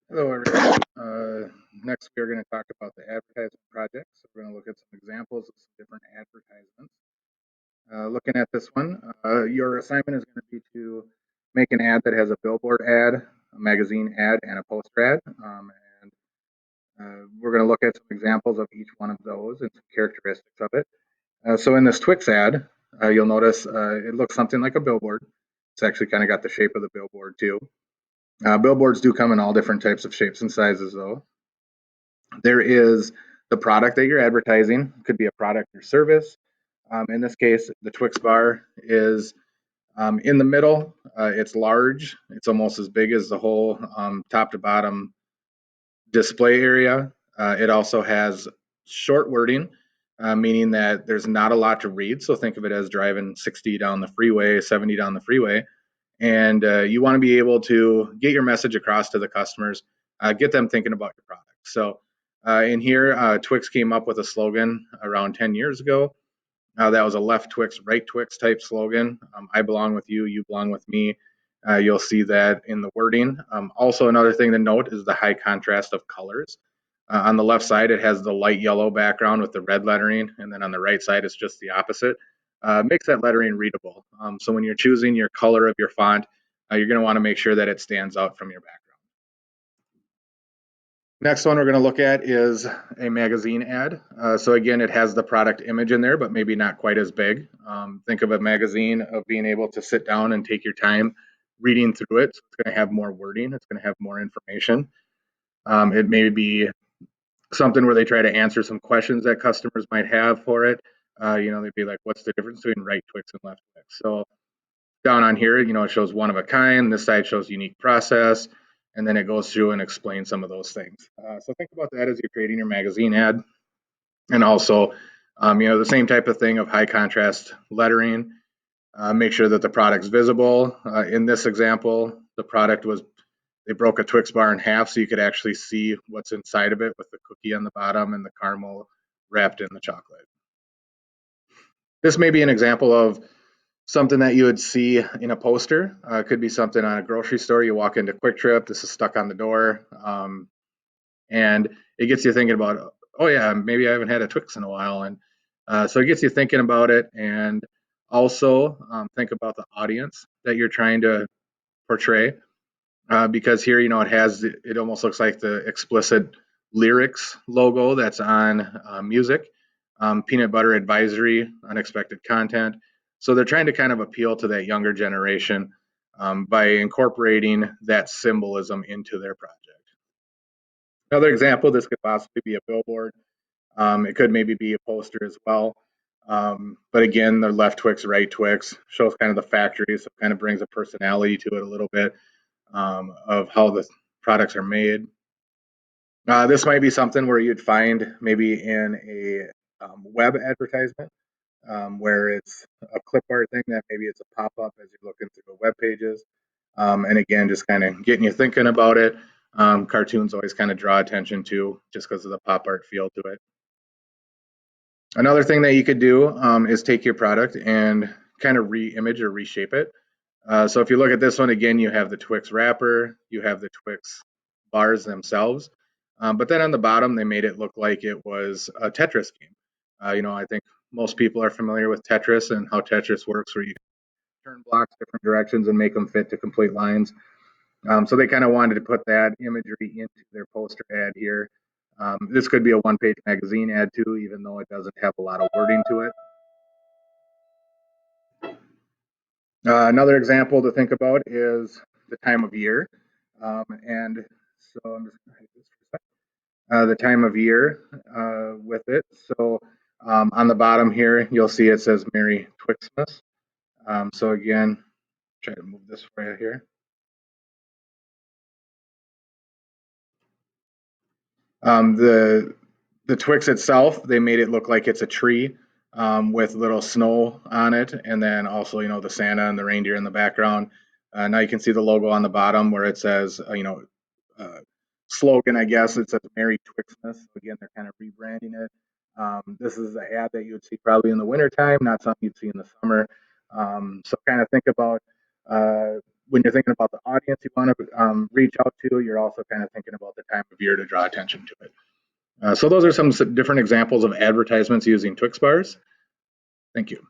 Hello, everyone. Next, we're going to talk about the advertisement project. So we're going to look at some examples of some different advertisements. Looking at this one, your assignment is going to be to make an ad that has a billboard ad, a magazine ad, and a poster ad. And we're going to look at some examples of each one of those and some characteristics of it. So in this Twix ad, you'll notice it looks something like a billboard. It's actually kind of got the shape of the billboard too. Billboards do come in all different types of shapes and sizes, though. There is the product that you're advertising. It could be a product or service. In this case, the Twix bar is in the middle. It's large. It's almost as big as the whole top to bottom display area. It also has short wording, meaning that there's not a lot to read. So think of it as driving 60 down the freeway, 70 down the freeway. And you want to be able to get your message across to the customers, get them thinking about your product. So in here, Twix came up with a slogan around 10 years ago. That was a left Twix, right Twix type slogan. I belong with you, you belong with me. You'll see that in the wording. Also, another thing to note is the high contrast of colors. On the left side, it has the light yellow background with the red lettering, and then on the right side, it's just the opposite. Makes that lettering readable. So when you're choosing your color of your font, you're going to want to make sure that it stands out from your background. Next one we're going to look at is a magazine ad. So again, it has the product image in there, but maybe not quite as big. Think of a magazine of being able to sit down and take your time reading through it. So it's going to have more wording. It's going to have more information. It may be something where they try to answer some questions that customers might have for it. They'd be like, what's the difference between right Twix and left Twix? So down on here, it shows one of a kind. This side shows unique process. And then it goes through and explains some of those things. So think about that as you're creating your magazine ad. And also, the same type of thing of high contrast lettering. Make sure that the product's visible. In this example, the product was, they broke a Twix bar in half so you could actually see what's inside of it with the cookie on the bottom and the caramel wrapped in the chocolate. This may be an example of something that you would see in a poster. It could be something on a grocery store. You walk into Quick Trip, this is stuck on the door, and it gets you thinking about, oh yeah, maybe I haven't had a Twix in a while, and so it gets you thinking about it, and also think about the audience that you're trying to portray, because here, it almost looks like the explicit lyrics logo that's on music, peanut butter advisory, unexpected content. So they're trying to kind of appeal to that younger generation by incorporating that symbolism into their project. Another example, this could possibly be a billboard. It could maybe be a poster as well. But again, the left Twix, right Twix shows kind of the factory, so it kind of brings a personality to it a little bit of how the products are made. This might be something where you'd find maybe in a web advertisement where it's a clip art thing that maybe it's a pop up as you're looking through the web pages. And again, just kind of getting you thinking about it. Cartoons always kind of draw attention to just because of the pop art feel to it. Another thing that you could do is take your product and kind of re-image or reshape it. So if you look at this one again, you have the Twix wrapper, you have the Twix bars themselves, but then on the bottom they made it look like it was a Tetris game. I think most people are familiar with Tetris and how Tetris works, where you turn blocks different directions and make them fit to complete lines. So they kind of wanted to put that imagery into their poster ad here. This could be a one-page magazine ad too, even though it doesn't have a lot of wording to it. Another example to think about is the time of year. And so I'm just going to hit this for a second. The time of year with it. So on the bottom here, you'll see it says Merry Twixmas. So again, try to move this for you here. The Twix itself, they made it look like it's a tree with little snow on it, and then also the Santa and the reindeer in the background. Now you can see the logo on the bottom where it says uh, slogan, I guess it says Merry Twixmas. So again, they're kind of rebranding it. This is an ad that you would see probably in the wintertime, not something you'd see in the summer. So kind of think about when you're thinking about the audience you want to reach out to, you're also kind of thinking about the time of year to draw attention to it. So those are some different examples of advertisements using Twix bars. Thank you.